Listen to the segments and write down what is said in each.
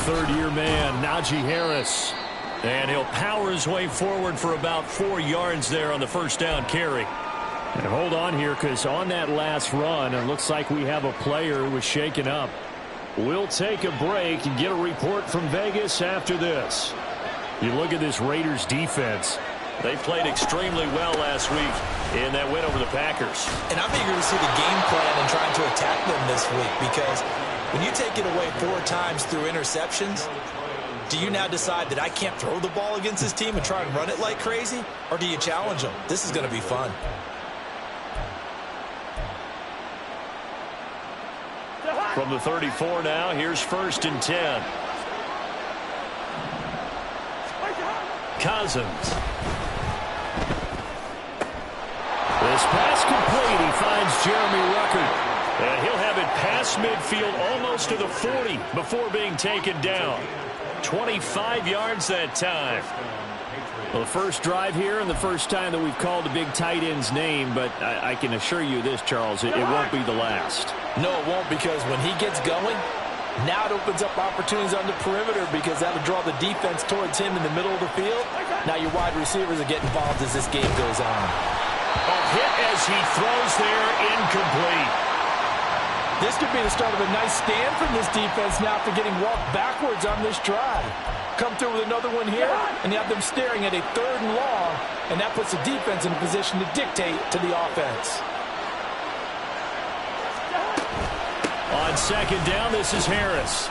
third-year man, Najee Harris. And he'll power his way forward for about 4 yards there on the first down carry. And hold on here, because on that last run, it looks like we have a player who was shaken up. We'll take a break and get a report from Vegas after this. You look at this Raiders defense. They played extremely well last week in that win over the Packers. And I'm eager to see the game plan and trying to attack them this week, because when you take it away 4 times through interceptions, do you now decide that I can't throw the ball against this team and try and run it like crazy? Or do you challenge them? This is going to be fun. From the 34 now, here's 1st and 10. Cousins. This pass complete. He finds Jeremy Ruckert. And he'll have it past midfield almost to the 40 before being taken down. 25 yards that time. Well, the first drive here and the first time that we've called a big tight end's name, but I can assure you this, Charles, it won't be the last. No, it won't, because when he gets going, now it opens up opportunities on the perimeter, because that'll draw the defense towards him in the middle of the field. Now your wide receivers will get involved as this game goes on. A hit as he throws there, incomplete. This could be the start of a nice stand from this defense now after getting walked backwards on this drive. Come through with another one here, and you have them staring at a 3rd and long, and that puts the defense in a position to dictate to the offense. On 2nd down, this is Harris.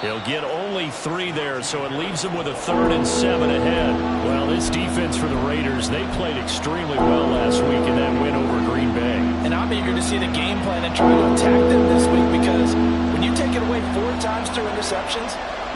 He'll get only 3 there, so it leaves him with a 3rd and 7 ahead. Well, this defense for the Raiders, they played extremely well last week in that win over Green Bay. And I'm eager to see the game plan and try to attack them this week, because when you take it away 4 times through interceptions,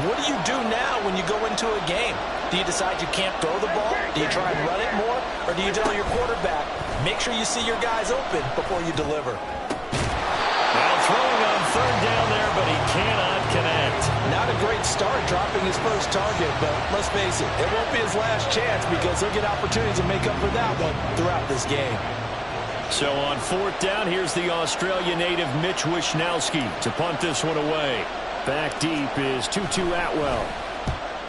what do you do now when you go into a game? Do you decide you can't throw the ball? Do you try and run it more? Or do you tell your quarterback, make sure you see your guys open before you deliver? Well, throwing on 3rd down there, but he cannot connect. Not a great start dropping his first target, but let's face it, it won't be his last chance, because he'll get opportunities to make up for that one throughout this game. So on 4th down, here's the Australia native Mitch Wishnowsky to punt this one away. Back deep is Tutu Atwell.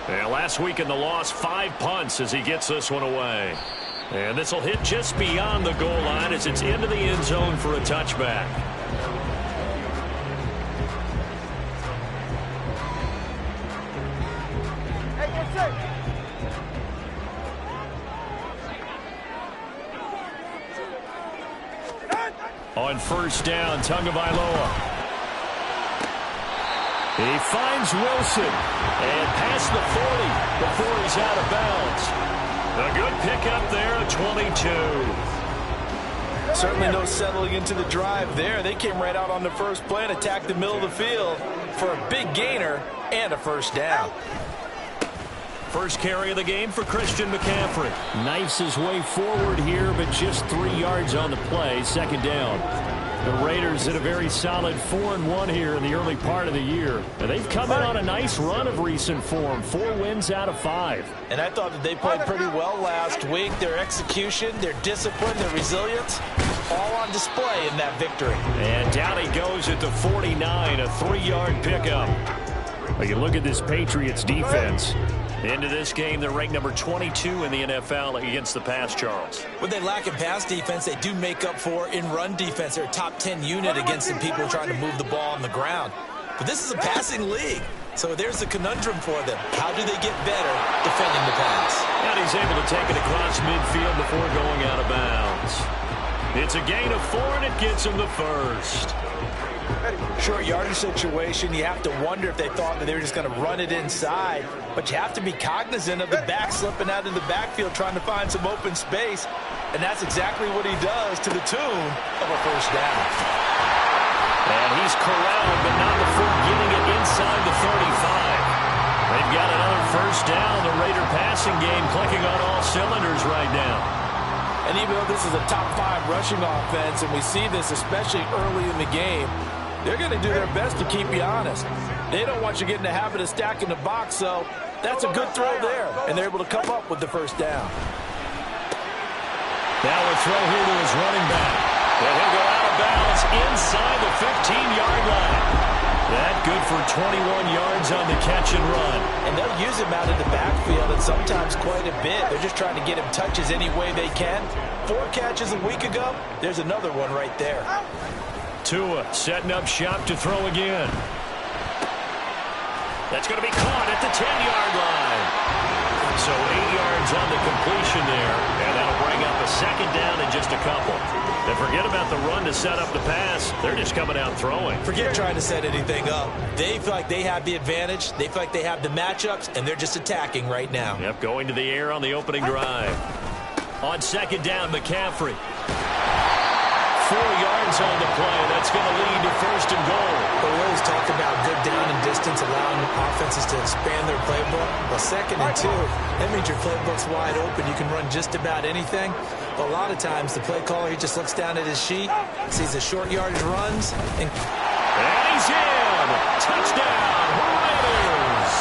And last week in the loss, 5 punts as he gets this one away. And this will hit just beyond the goal line as it's into the end zone for a touchback. On 1st down, Tagovailoa. He finds Wilson and past the 40 before he's out of bounds. A good pickup there at 22. Certainly no settling into the drive there. They came right out on the first play and attacked the middle of the field for a big gainer and a 1st down. First carry of the game for Christian McCaffrey. Knifes his way forward here, but just 3 yards on the play. 2nd down. The Raiders did a very solid 4-1 here in the early part of the year. And they've come in on a nice run of recent form. 4 wins out of 5. And I thought that they played pretty well last week. Their execution, their discipline, their resilience, all on display in that victory. And down he goes at the 49, a 3-yard pickup. Well, you look at this Patriots defense. Into this game, they're ranked number 22 in the NFL against the pass, Charles. What they lack in pass defense, they do make up for in run defense. They're a top 10 unit against the people trying to move the ball on the ground. But this is a passing league, so there's a conundrum for them. How do they get better defending the pass? And he's able to take it across midfield before going out of bounds. It's a gain of 4, and it gets him the 1st. Short yardage situation, you have to wonder if they thought that they were just going to run it inside. But you have to be cognizant of the back slipping out in the backfield trying to find some open space. And that's exactly what he does to the tune of a 1st down. And he's corralled, but not before getting it inside the 35. They've got another 1st down. The Raider passing game clicking on all cylinders right now. And even though this is a top 5 rushing offense, and we see this especially early in the game, they're going to do their best to keep you honest. They don't want you getting the habit of stacking the box, so that's a good throw there. And they're able to come up with the 1st down. Now a throw here to his running back. And he'll go out of bounds inside the 15-yard line. That good for 21 yards on the catch and run. And they'll use him out in the backfield and sometimes quite a bit. They're just trying to get him touches any way they can. 4 catches a week ago. There's another one right there. Tua setting up shop to throw again. That's going to be caught at the 10-yard line. So 8 yards on the completion there, and that'll bring up a second down in just a couple. And forget about the run to set up the pass. They're just coming out throwing. Forget trying to set anything up. They feel like they have the advantage. They feel like they have the matchups, and they're just attacking right now. Yep, going to the air on the opening drive. On second down, McCaffrey. 4 yards on the play. That's going to lead to first and goal. But we always talk about good down and distance, allowing offenses to expand their playbook. Well, 2nd and 2, that means your playbook's wide open. You can run just about anything. But a lot of times, the play caller, he just looks down at his sheet, sees the short yardage runs, and he's in! Touchdown, Raiders!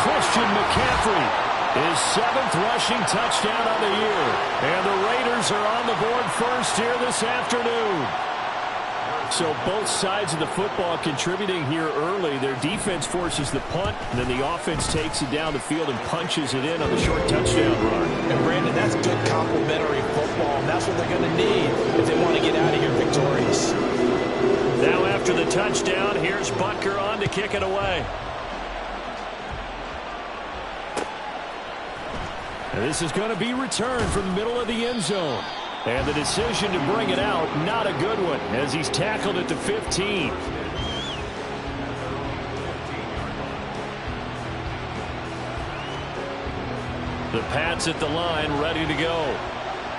Christian McCaffrey. His 7th rushing touchdown of the year. And the Raiders are on the board first here this afternoon. So both sides of the football contributing here early. Their defense forces the punt, and then the offense takes it down the field and punches it in on the short touchdown run. And Brandon, that's good complementary football, and that's what they're going to need if they want to get out of here victorious. Now after the touchdown, here's Butker on to kick it away. And this is going to be returned from the middle of the end zone. And the decision to bring it out, not a good one, as he's tackled at the 15. The Pats at the line, ready to go.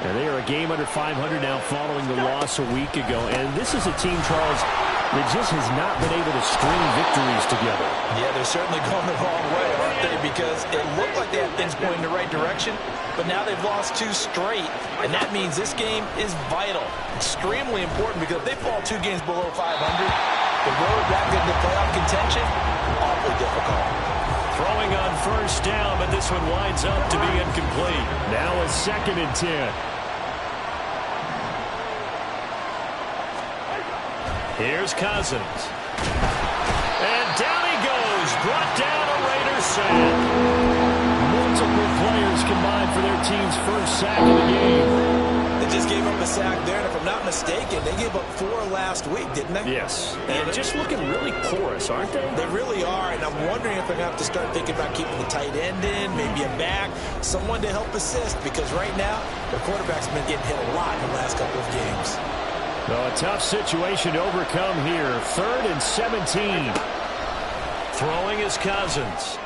And they are a game under 500 now following the loss a week ago. And this is a team, Charles, that just has not been able to string victories together. Yeah, they're certainly going the wrong way, aren't they? Because it looked like they had things going in the right direction, but now they've lost 2 straight, and that means this game is vital, extremely important, because if they fall 2 games below 500, the road back into playoff contention, awfully difficult. Throwing on first down, but this one winds up to be incomplete. Now a 2nd and 10. Here's Cousins. And down he goes. Brought down a Raiders sack. Multiple players combined for their team's first sack of the game. They just gave up a sack there, and if I'm not mistaken, they gave up 4 last week, didn't they? Yes. And just looking really porous, aren't they? They really are, and I'm wondering if they're going to have to start thinking about keeping the tight end in, maybe a back, someone to help assist, because right now, the quarterback's been getting hit a lot in the last couple of games. Well, a tough situation to overcome here. 3rd and 17. Throwing is Cousins.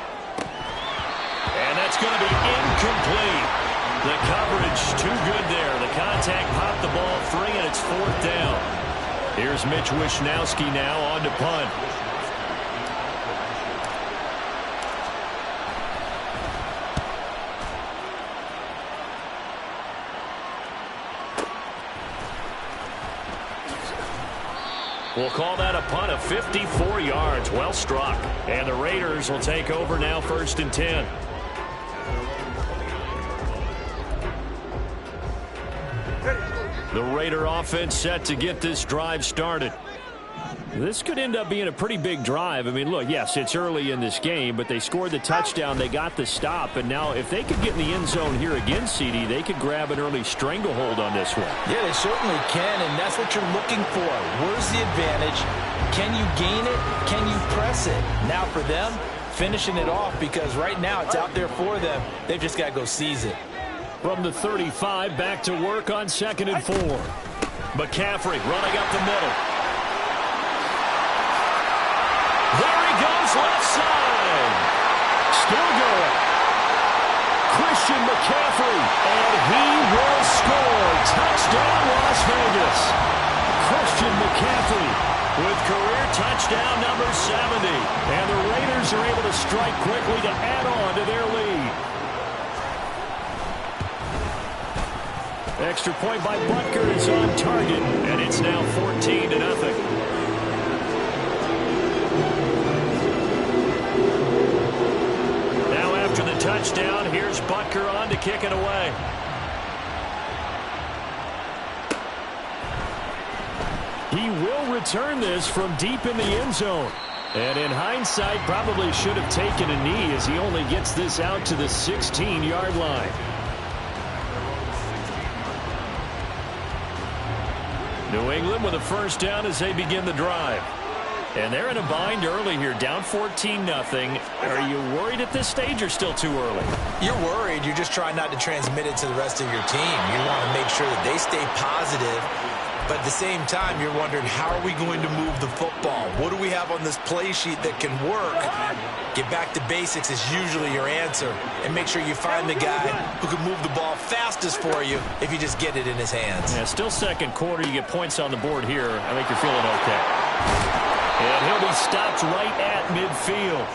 And that's going to be incomplete. The coverage too good there. The contact popped the ball free, and it's 4th down. Here's Mitch Wishnowsky now on to punt. We'll call that a punt of 54 yards. Well struck. And the Raiders will take over now 1st and 10. The Raider offense set to get this drive started. This could end up being a pretty big drive. I mean, look, yes, it's early in this game, but they scored the touchdown, they got the stop, and now if they could get in the end zone here again, CD, they could grab an early stranglehold on this one. Yeah, they certainly can, and that's what you're looking for. Where's the advantage? Can you gain it? Can you press it? Now for them, finishing it off, because right now it's out there for them. They've just got to go seize it. From the 35, back to work on 2nd and 4. McCaffrey running up the middle. There he goes, left side. Still going. Christian McCaffrey, and he will score. Touchdown, Las Vegas. Christian McCaffrey with career touchdown number 70. And the Raiders are able to strike quickly to add on to their lead. Extra point by Butker is on target, and it's now 14-0. After the touchdown, here's Butker on to kick it away. He will return this from deep in the end zone. And in hindsight, probably should have taken a knee as he only gets this out to the 16-yard line. New England with a first down as they begin the drive. And they're in a bind early here, down 14-0. Are you worried at this stage or still too early? You're worried. You're just trying not to transmit it to the rest of your team. You want to make sure that they stay positive. But at the same time, you're wondering, how are we going to move the football? What do we have on this play sheet that can work? Get back to basics is usually your answer. And make sure you find the guy who can move the ball fastest for you if you just get it in his hands. Yeah, still second quarter. You get points on the board here. I think you're feeling okay. And he'll be stopped right at midfield.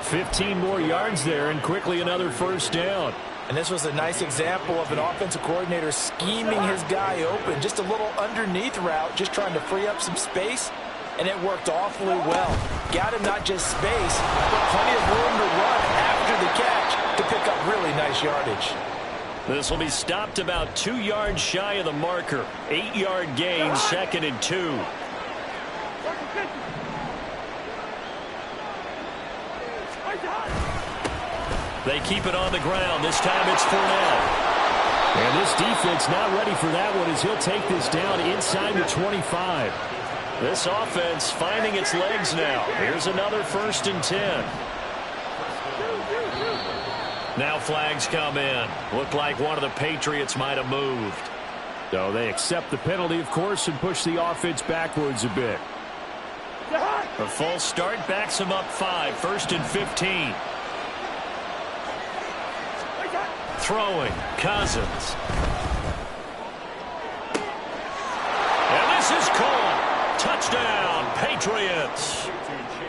15 more yards there, and quickly another first down. And this was a nice example of an offensive coordinator scheming his guy open. Just a little underneath route, just trying to free up some space, and it worked awfully well. Got him not just space, but plenty of room to run after the catch to pick up really nice yardage. This will be stopped about 2 yards shy of the marker. 8-yard gain, 2nd and 2. They keep it on the ground. This time it's Fournette. And this defense not ready for that one as he'll take this down inside the 25. This offense finding its legs now. Here's another 1st and 10. Now flags come in. Looked like one of the Patriots might have moved. So they accept the penalty, of course, and push the offense backwards a bit. A false start backs him up 5. 1st and 15. Throwing, Cousins. And this is caught. Touchdown, Patriots.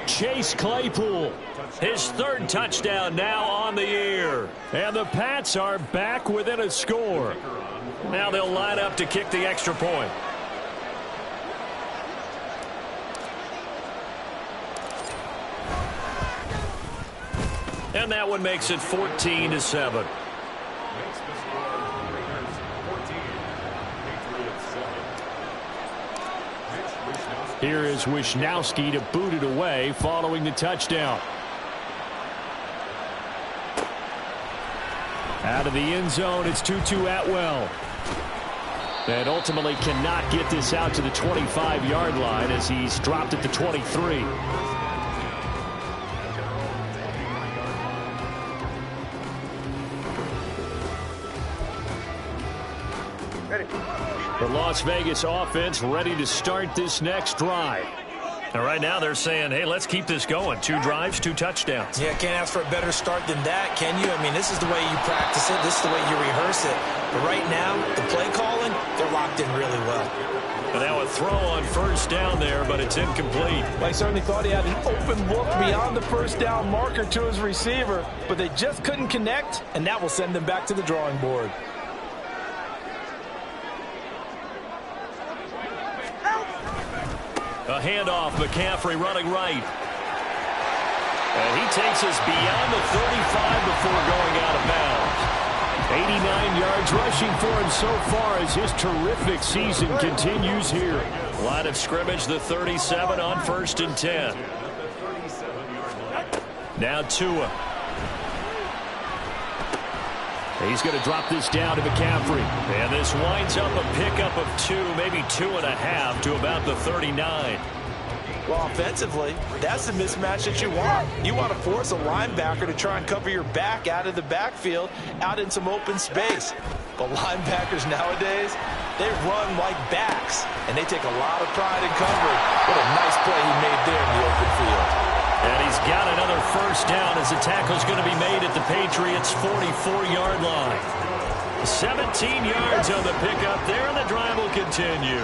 Chase Claypool, his 3rd touchdown now on the year. And the Pats are back within a score. Now they'll line up to kick the extra point. And that one makes it 14-7. Here is Wisnowski to boot it away following the touchdown. Out of the end zone, it's Tutu Atwell. And ultimately cannot get this out to the 25-yard line as he's dropped at the 23. The Las Vegas offense ready to start this next drive. And right now they're saying, hey, let's keep this going. 2 drives, 2 touchdowns. Yeah, can't ask for a better start than that, can you? I mean, this is the way you practice it. This is the way you rehearse it. But right now, the play calling, they're locked in really well. And now a throw on 1st down there, but it's incomplete. Well, he certainly thought he had an open look beyond the 1st down marker to his receiver, but they just couldn't connect, and that will send them back to the drawing board. A handoff, McCaffrey running right. And he takes us beyond the 35 before going out of bounds. 89 yards rushing for him so far as his terrific season continues here. Line of scrimmage, the 37 on 1st and 10. Now Tua. He's going to drop this down to McCaffrey. And this winds up a pickup of 2, maybe 2.5 to about the 39. Well, offensively, that's the mismatch that you want. You want to force a linebacker to try and cover your back out of the backfield, out in some open space. But linebackers nowadays, they run like backs, and they take a lot of pride in covering. What a nice play he made there in the open field. And he's got another 1st down as the tackle's going to be made at the Patriots' 44-yard line. 17 yards on the pickup there, and the drive will continue.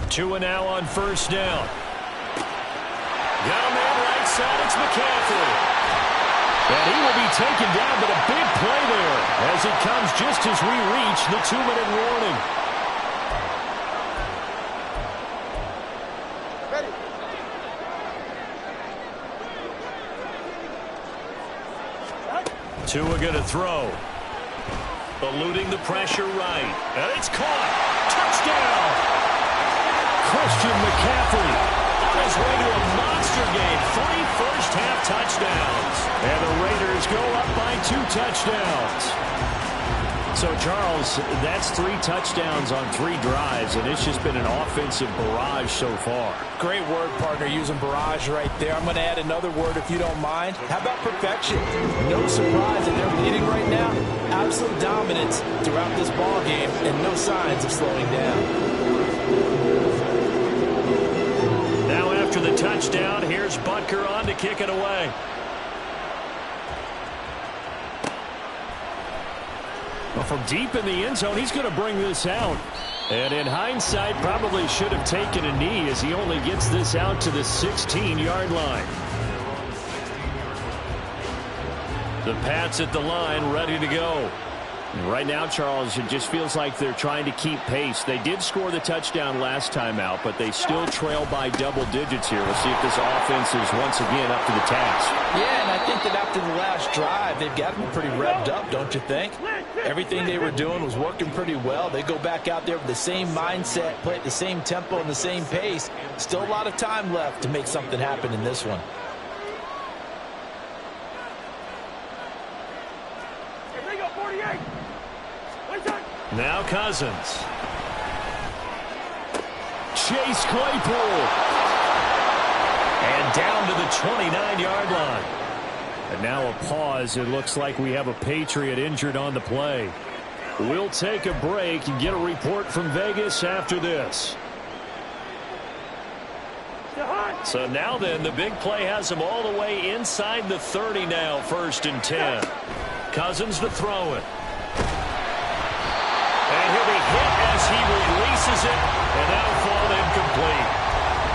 Tua now on 1st down. Got him in right side, it's McCaffrey. And he will be taken down, but a big play there as it comes just as we reach the 2-minute warning. Tua going to throw. Eluding the pressure right. And it's caught. Touchdown. Christian McCaffrey on his way to a monster game. 3 first-half touchdowns. And the Raiders go up by 2 touchdowns. So, Charles, that's 3 touchdowns on 3 drives, and it's just been an offensive barrage so far. Great word, partner, using barrage right there. I'm going to add another word if you don't mind. How about perfection? No surprise that they're leading right now. Absolute dominance throughout this ball game, and no signs of slowing down. Now after the touchdown, here's Butker on to kick it away. Well, from deep in the end zone, he's going to bring this out. And in hindsight, probably should have taken a knee as he only gets this out to the 16-yard line. The Pats at the line, ready to go. And right now, Charles, it just feels like they're trying to keep pace. They did score the touchdown last time out, but they still trail by double digits here. We'll see if this offense is once again up to the task. Yeah, and I think that after the last drive, they've got them pretty revved up, don't you think? Everything they were doing was working pretty well. They go back out there with the same mindset, play at the same tempo and the same pace. Still a lot of time left to make something happen in this one. Now Cousins. Chase Claypool. And down to the 29-yard line. And now a pause. It looks like we have a Patriot injured on the play. We'll take a break and get a report from Vegas after this. So now then, the big play has him all the way inside the 30 now, 1st and 10. Cousins to throw it. And he'll be hit as he releases it, and that'll fall incomplete.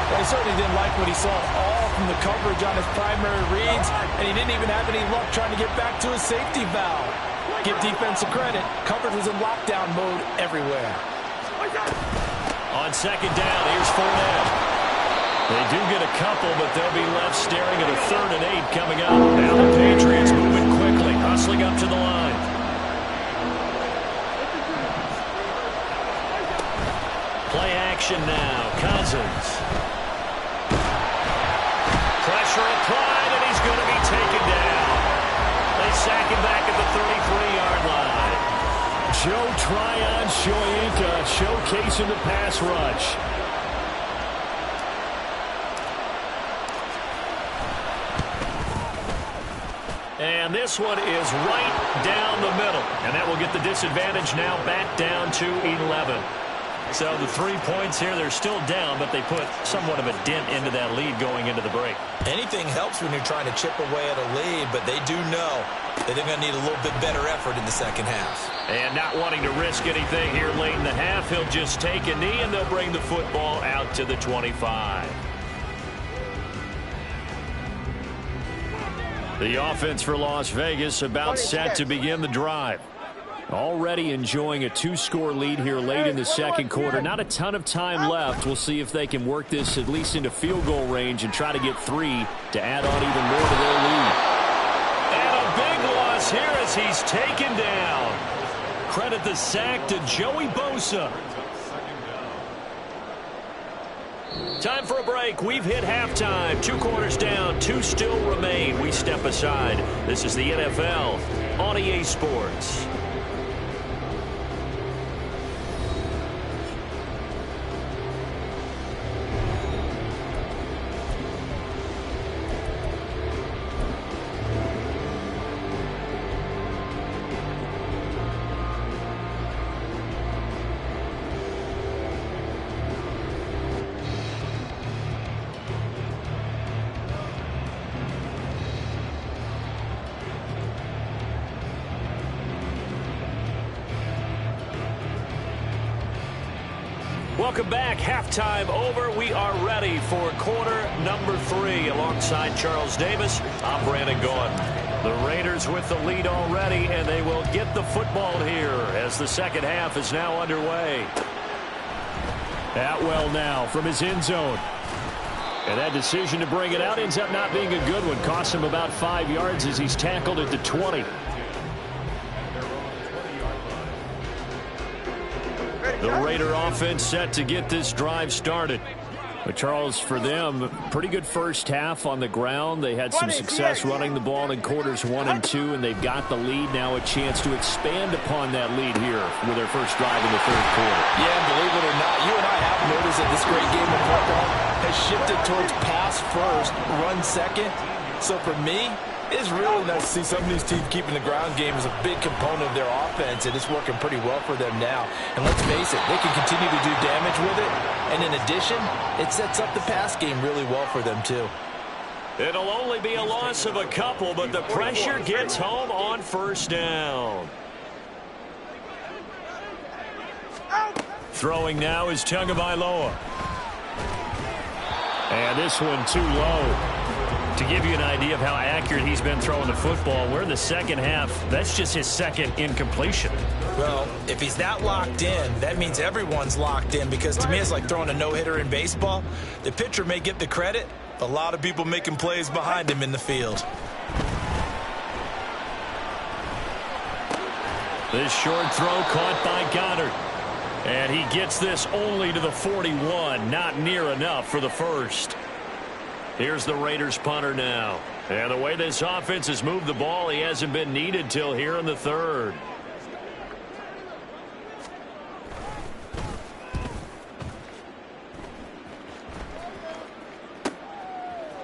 Well, he certainly didn't like what he saw all from the coverage on his primary reads, and he didn't even have any luck trying to get back to his safety valve. Give defensive credit. Coverage was in lockdown mode everywhere. On 2nd down, here's Fournette. They do get a couple, but they'll be left staring at a 3rd and 8 coming up. Now the Patriots moving quickly, hustling up to the line. Play action now. Cousins. Pressure applied, and he's going to be taken down. They sack him back at the 33-yard line. Joe Tryon-Shoyinka showcasing the pass rush. And this one is right down the middle. And that will get the disadvantage now back down to 11. So the 3 points here, they're still down, but they put somewhat of a dent into that lead going into the break. Anything helps when you're trying to chip away at a lead, but they do know that they're going to need a little bit better effort in the second half. And not wanting to risk anything here late in the half, he'll just take a knee, and they'll bring the football out to the 25. The offense for Las Vegas about set to begin the drive. Already enjoying a 2-score lead here late in the second quarter. Not a ton of time left. We'll see if they can work this at least into field goal range and try to get 3 to add on even more to their lead. And a big loss here as he's taken down. Credit the sack to Joey Bosa. Time for a break. We've hit halftime. 2 quarters down. 2 still remain. We step aside. This is the NFL on EA Sports. Welcome back. Halftime over. We are ready for quarter number 3. Alongside Charles Davis, I'm Brandon Gaudin. The Raiders with the lead already, and they will get the football here as the second half is now underway. Atwell now from his end zone. And that decision to bring it out ends up not being a good one. Cost him about 5 yards as he's tackled at the 20. The Raider offense set to get this drive started. But Charles, for them, pretty good first half on the ground. They had some success running the ball in quarters 1 and 2, and they've got the lead. Now a chance to expand upon that lead here with their first drive in the third quarter. Yeah, and believe it or not, you and I have noticed that this great game of football has shifted towards pass first, run second. So for me, it's really nice to see some of these teams keeping the ground game as a big component of their offense, and it's working pretty well for them now. And let's face it, they can continue to do damage with it. And in addition, it sets up the pass game really well for them too. It'll only be a loss of a couple, but the pressure gets home on first down. Throwing now is Tagovailoa. And this one too low. To give you an idea of how accurate he's been throwing the football, we're in the second half. That's just his second incompletion. Well, if he's that locked in, that means everyone's locked in, because to me it's like throwing a no-hitter in baseball. The pitcher may get the credit, but a lot of people making plays behind him in the field. This short throw caught by Goddard. And he gets this only to the 41, not near enough for the first. Here's the Raiders punter now. And the way this offense has moved the ball, he hasn't been needed till here in the third.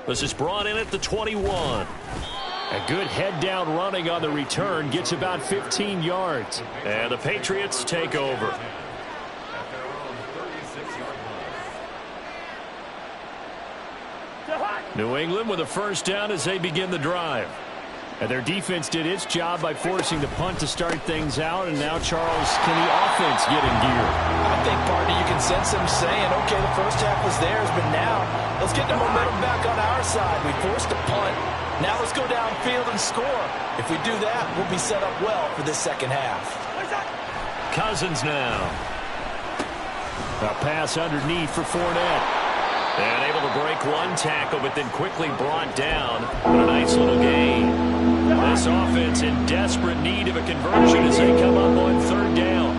This is brought in at the 21. A good head down running on the return, gets about 15 yards. And the Patriots take over. New England with a first down as they begin the drive. And their defense did its job by forcing the punt to start things out. And now, Charles, can the offense get in gear? I think, partner, you can sense them saying, okay, the first half was theirs, but now let's get the momentum back on our side. We forced a punt. Now let's go downfield and score. If we do that, we'll be set up well for this second half. Cousins now. A pass underneath for Fournette. And able to break one tackle, but then quickly brought down. But a nice little gain. This offense in desperate need of a conversion as they come up on third down.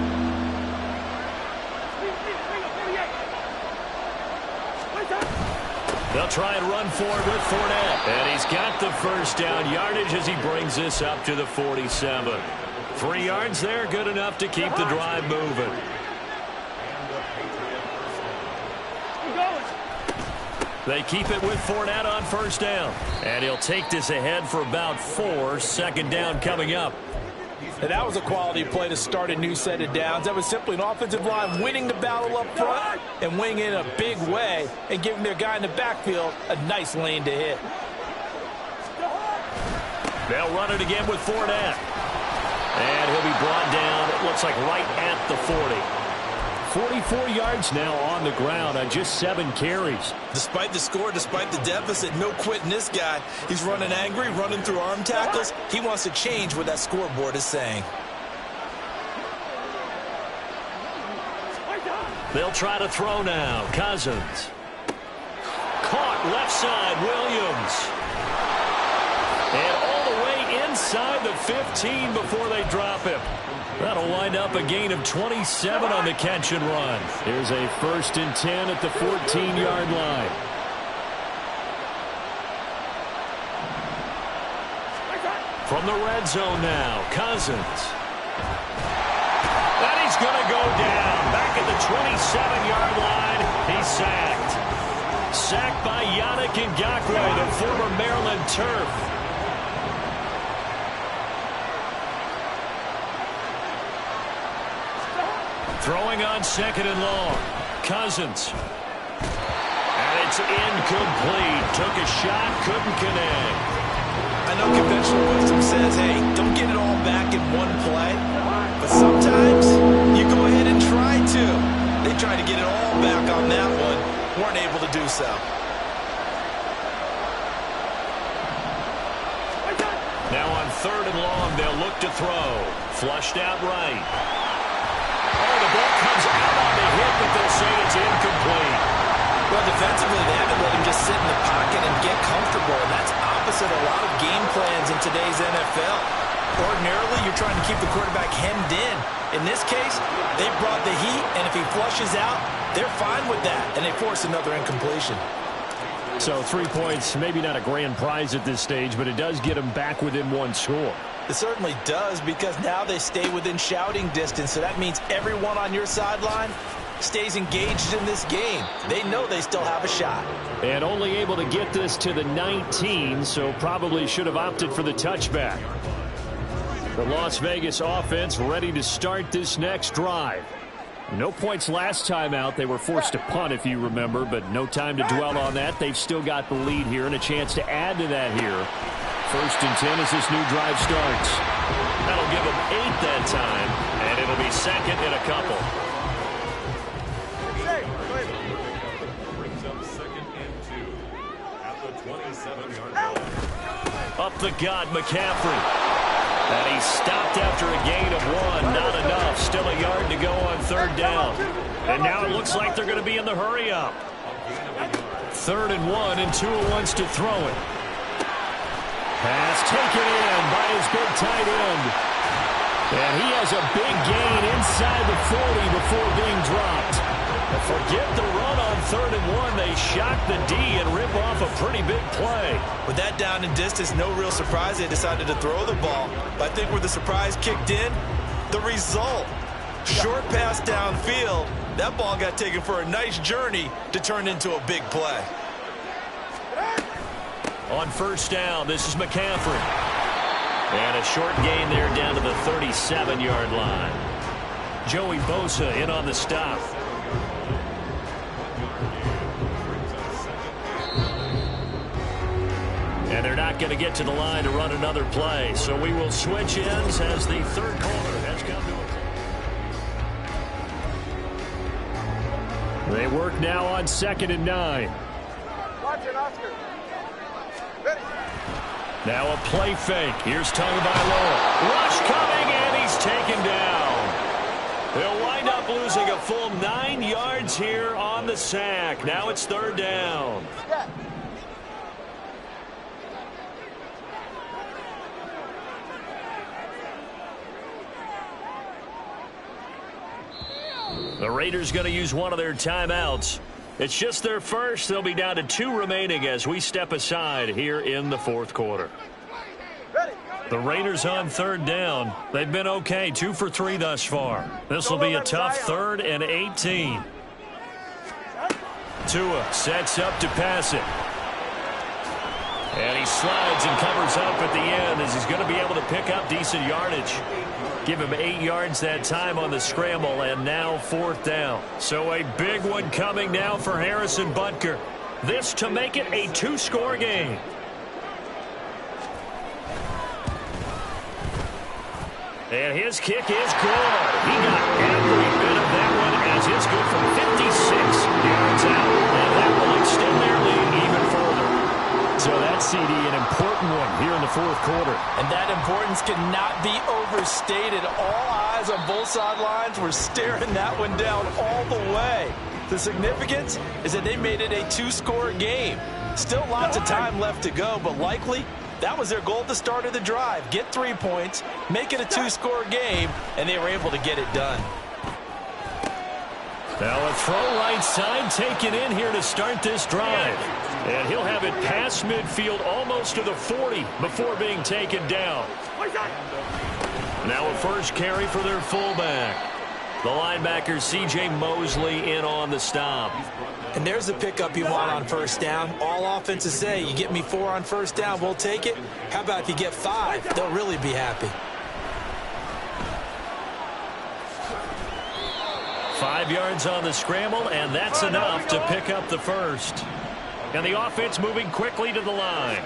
They'll try and run forward with Fournette. And he's got the first down yardage as he brings this up to the 47. 3 yards there, good enough to keep the drive moving. They keep it with Fournette on first down. And he'll take this ahead for about 4. Second down coming up. And that was a quality play to start a new set of downs. That was simply an offensive line winning the battle up front and winning in a big way and giving their guy in the backfield a nice lane to hit. They'll run it again with Fournette. And he'll be brought down, it looks like right at the 40. 44 yards now on the ground on just 7 carries. Despite the score, despite the deficit, no quitting this guy. He's running angry, running through arm tackles. He wants to change what that scoreboard is saying. They'll try to throw now. Cousins. Caught left side, Williams. And all the way inside the 15 before they drop him. That'll wind up a gain of 27 on the catch and run. Here's a 1st and 10 at the 14-yard line. From the red zone now, Cousins. And he's going to go down. Back at the 27-yard line, he's sacked. Sacked by Yannick Ngakoue, the former Maryland Terp. Throwing on 2nd and long. Cousins. And it's incomplete. Took a shot, couldn't connect. I know conventional wisdom says, hey, don't get it all back in one play. But sometimes you go ahead and try to. They tried to get it all back on that one. Weren't able to do so. Now on 3rd and long, they'll look to throw. Flushed out right. The ball comes out on the hit, but they'll say it's incomplete. Well, defensively, they haven't let him just sit in the pocket and get comfortable, and that's opposite a lot of game plans in today's NFL. Ordinarily, you're trying to keep the quarterback hemmed in. In this case, they brought the heat, and if he flushes out, they're fine with that, and they force another incompletion. So 3 points, maybe not a grand prize at this stage, but it does get them back within one score. It certainly does, because now they stay within shouting distance, so that means everyone on your sideline stays engaged in this game. They know they still have a shot. And only able to get this to the 19, so probably should have opted for the touchback. The Las Vegas offense ready to start this next drive. No points last time out. They were forced to punt, if you remember, but no time to dwell on that. They've still got the lead here and a chance to add to that here. 1st and 10 as this new drive starts. That'll give them 8 that time, and it'll be 2nd and a couple. Brings up 2nd and 2 at the 27-yard line. Up the gut, McCaffrey. And he stopped after a gain of 1. Not enough. Still a yard to go on 3rd down. And now it looks like they're going to be in the hurry-up. 3rd and 1, and Tua wants to throw it. Pass taken in by his big tight end. And he has a big gain inside the 40 before being dropped. But forget the run on 3rd and 1. They shock the D and rip off a pretty big play. With that down and distance, no real surprise they decided to throw the ball. But I think where the surprise kicked in, the result. Short pass downfield. That ball got taken for a nice journey to turn into a big play. On 1st down, this is McCaffrey. And a short gain there down to the 37-yard line. Joey Bosa in on the stop. And they're not going to get to the line to run another play. So we will switch ends as the 3rd quarter has come to a close. They work now on 2nd and 9. Watch it, Oscar. Ready. Now a play fake. Here's Tagovailoa. Rush coming, and he's taken down. They'll wind up losing a full 9 yards here on the sack. Now it's 3rd down. Yeah. The Raiders going to use one of their timeouts. It's just their first. They'll be down to 2 remaining as we step aside here in the 4th quarter. The Raiders on 3rd down. They've been okay, 2 for 3 thus far. This will be a tough 3rd and 18. Tua sets up to pass it. And he slides and covers up at the end as he's going to be able to pick up decent yardage. Give him 8 yards that time on the scramble, and now 4th down. So a big one coming now for Harrison Butker. This to make it a 2-score game. And his kick is good. He got every bit of that one as it's good from 56 yards out. And that will extend their lead even further. So that CD, an important one here in the 4th quarter. And that importance cannot be overstated. All eyes on both sidelines were staring that one down all the way. The significance is that they made it a 2-score game. Still lots of time left to go, but likely that was their goal at the start of the drive. Get 3 points, make it a 2-score game, and they were able to get it done. Now a throw right side taken in here to start this drive. And he'll have it past midfield almost to the 40 before being taken down. Now a first carry for their fullback. The linebacker C.J. Mosley in on the stop. And there's the pickup you want on 1st down. All offenses say, you get me 4 on 1st down, we'll take it. How about if you get 5? They'll really be happy. 5 yards on the scramble, and that's enough to pick up the first. And the offense moving quickly to the line.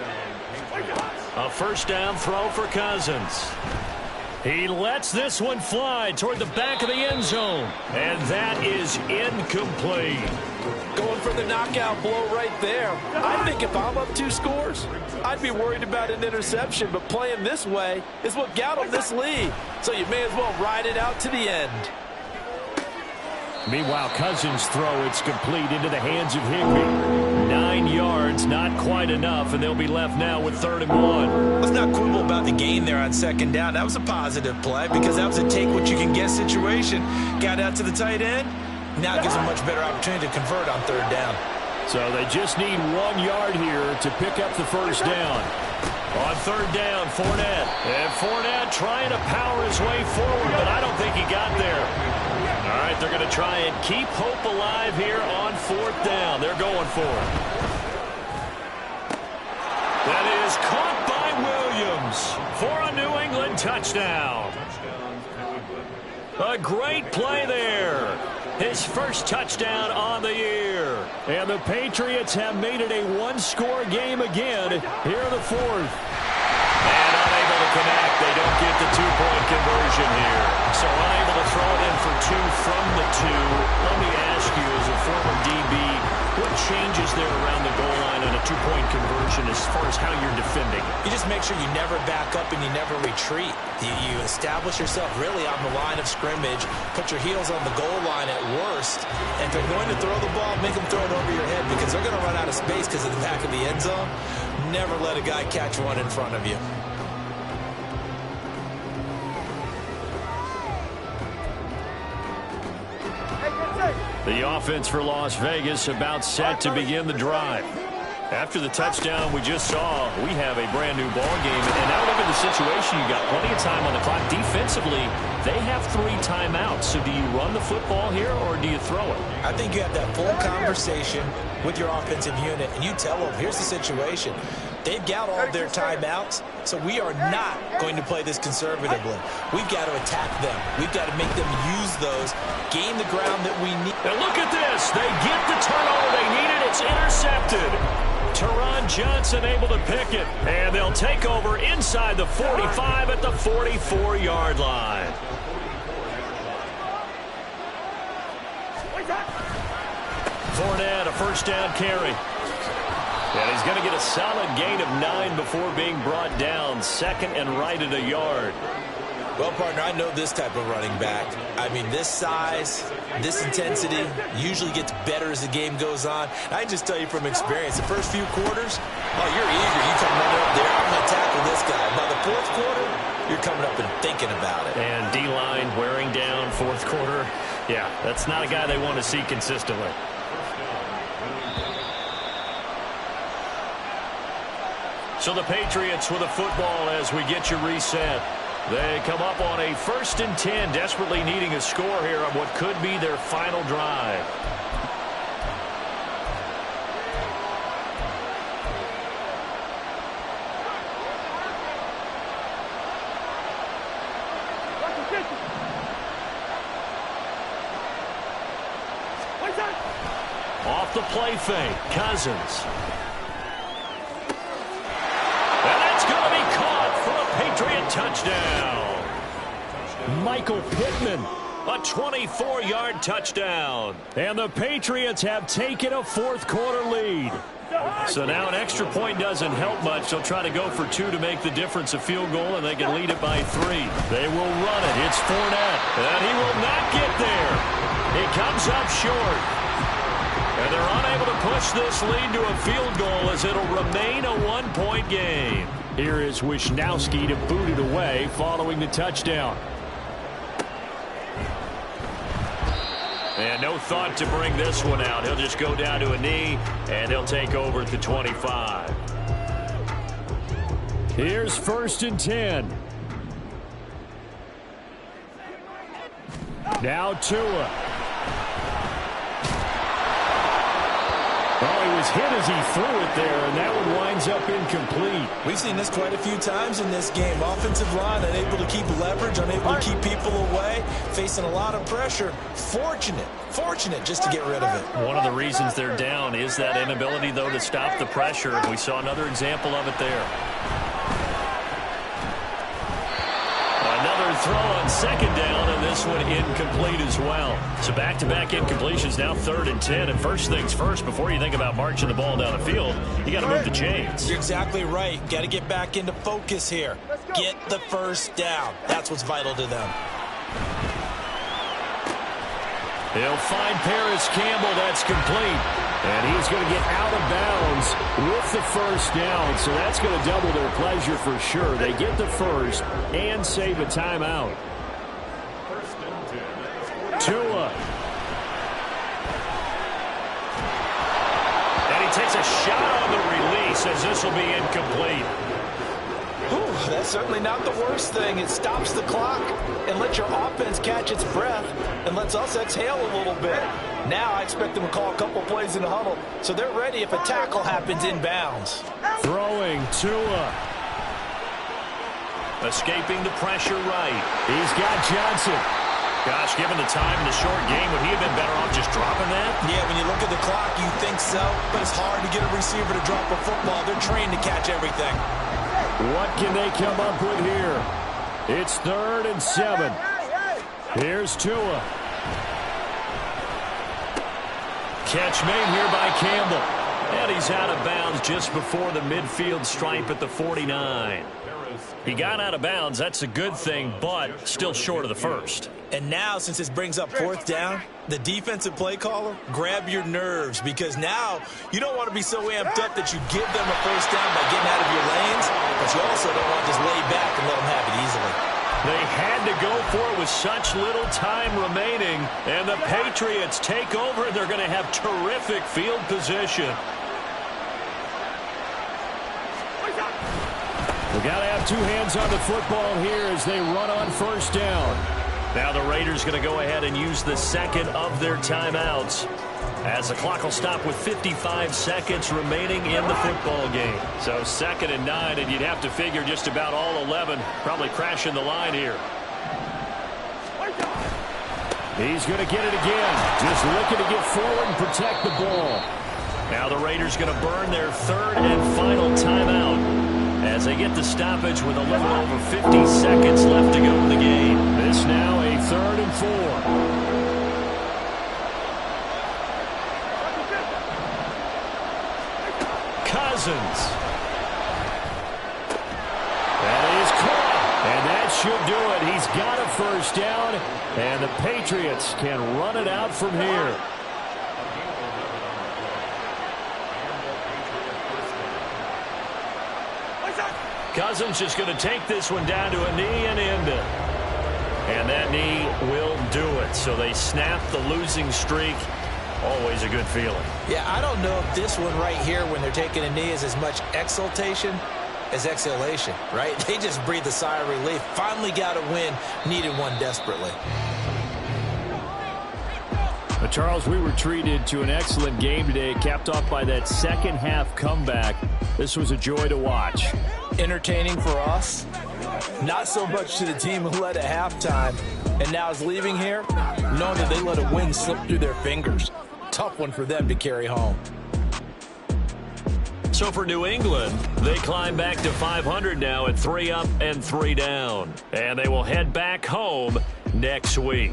A 1st down throw for Cousins. He lets this one fly toward the back of the end zone. And that is incomplete. Going for the knockout blow right there. I think if I'm up 2 scores, I'd be worried about an interception. But playing this way is what got them this lead. So you may as well ride it out to the end. Meanwhile, Cousins' throw, it's complete into the hands of Higbee. 9 yards, not quite enough, and they'll be left now with 3rd and 1. Let's not quibble about the gain there on 2nd down. That was a positive play because that was a take-what-you-can-get situation. Got out to the tight end. Now it gives them a much better opportunity to convert on 3rd down. So they just need 1 yard here to pick up the 1st down. On 3rd down, Fournette. And Fournette trying to power his way forward, but I don't think he got there. All right, they're going to try and keep hope alive here on 4th down. They're going for it. That is caught by Williams for a New England touchdown. A great play there. His first touchdown on the year. And the Patriots have made it a 1-score game again here in the 4th. And unable to connect. They don't get the 2-point conversion here. So unable to throw it in for 2 from the 2. Let me ask you, as a former DB, what changes there around the goal line on a 2-point conversion as far as how you're defending? You just make sure you never back up and you never retreat. You establish yourself really on the line of scrimmage, put your heels on the goal line at worst, and if they're going to throw the ball, make them throw it over your head because they're going to run out of space because of the back of the end zone. Never let a guy catch one in front of you. The offense for Las Vegas about set to begin the drive. After the touchdown we just saw, we have a brand new ball game. And now look at the situation. You got plenty of time on the clock. Defensively, they have 3 timeouts. So do you run the football here or do you throw it? I think you have that full conversation with your offensive unit, and you tell them, here's the situation. They've got all their timeouts, so we are not going to play this conservatively. We've got to attack them. We've got to make them use those, gain the ground that we need. And look at this. They get the turnover they needed. It's intercepted. Teron Johnson able to pick it. And they'll take over inside the 45 at the 44-yard line. Fournette, a 1st down carry. And he's going to get a solid gain of 9 before being brought down. 2nd and right at a yard. Well, partner, I know this type of running back. I mean, this size, this intensity usually gets better as the game goes on. I just tell you from experience, the first few quarters, oh, you're eager. You come running up there, I'm going to tackle this guy. By the 4th quarter, you're coming up and thinking about it. And D-line wearing down 4th quarter. Yeah, that's not a guy they want to see consistently. So the Patriots with a football as we get you reset. They come up on a 1st and 10, desperately needing a score here on what could be their final drive. Off the play fake, Cousins. Patriot touchdown. Michael Pittman, a 24-yard touchdown. And the Patriots have taken a 4th quarter lead. So now an extra point doesn't help much. They'll try to go for 2 to make the difference a field goal, and they can lead it by 3. They will run it. It's Fournette, and he will not get there. He comes up short. And they're unable to push this lead to a field goal as it'll remain a 1-point game. Here is Wisnowski to boot it away following the touchdown. And no thought to bring this one out. He'll just go down to a knee, and he'll take over at the 25. Here's 1st and 10. Now Tua. Well, he was hit as he threw it there, and that one winds up incomplete. We've seen this quite a few times in this game. Offensive line unable to keep leverage, unable to keep people away, facing a lot of pressure. Fortunate just to get rid of it. One of the reasons they're down is that inability, though, to stop the pressure. We saw another example of it there. Another throw on 2nd down, and this one incomplete as well. So back-to-back incompletions, now 3rd and 10. And first things first, before you think about marching the ball down the field, you got to move the chains. You're exactly right. Got to get back into focus here. Get the 1st down. That's what's vital to them. He'll find Paris Campbell. That's complete. And he's going to get out of bounds with the first down, so that's going to double their pleasure for sure. They get the first and save a timeout. First and 10. Tua. And he takes a shot on the release as this will be incomplete. Whew, that's certainly not the worst thing. It stops the clock and lets your offense catch its breath and lets us exhale a little bit. Now I expect them to call a couple plays in the huddle, so they're ready if a tackle happens inbounds. Throwing Tua. Escaping the pressure right. He's got Johnson. Gosh, given the time in the short game, would he have been better off just dropping that? Yeah, when you look at the clock, you think so, but it's hard to get a receiver to drop a football. They're trained to catch everything. What can they come up with here? It's 3rd and 7. Here's Tua. Catch made here by Campbell. And he's out of bounds just before the midfield stripe at the 49. He got out of bounds. That's a good thing, but still short of the first. And now, since this brings up 4th down, the defensive play caller, grab your nerves, because now you don't want to be so amped up that you give them a first down by getting out of your lanes, but you also don't want to just lay back and let them have it easily. They had to go for it with such little time remaining, and the Patriots take over. They're going to have terrific field position. We've got to have two hands on the football here as they run on first down. Now the Raiders going to go ahead and use the second of their timeouts, as the clock will stop with 55 seconds remaining in the football game. So 2nd and 9, and you'd have to figure just about all 11 probably crashing the line here. He's going to get it again. Just looking to get forward and protect the ball. Now the Raiders going to burn their 3rd and final timeout as they get the stoppage with a little over 50 seconds left to go in the game. This now a 3rd and 4. Cousins. That is caught, and that should do it. He's got a first down, and the Patriots can run it out from here. Cousins just going to take this one down to a knee and end it. And that knee will do it. So they snap the losing streak. Always a good feeling. Yeah, I don't know if this one right here, when they're taking a knee, is as much exultation as exhalation, right? They just breathe a sigh of relief. Finally got a win. Needed one desperately. But Charles, we were treated to an excellent game today, capped off by that second half comeback. This was a joy to watch. Entertaining for us, not so much to the team who led at halftime and now is leaving here knowing that they let a win slip through their fingers. Tough one for them to carry home. So for New England, they climb back to 500 now at 3 up and 3 down. And they will head back home next week.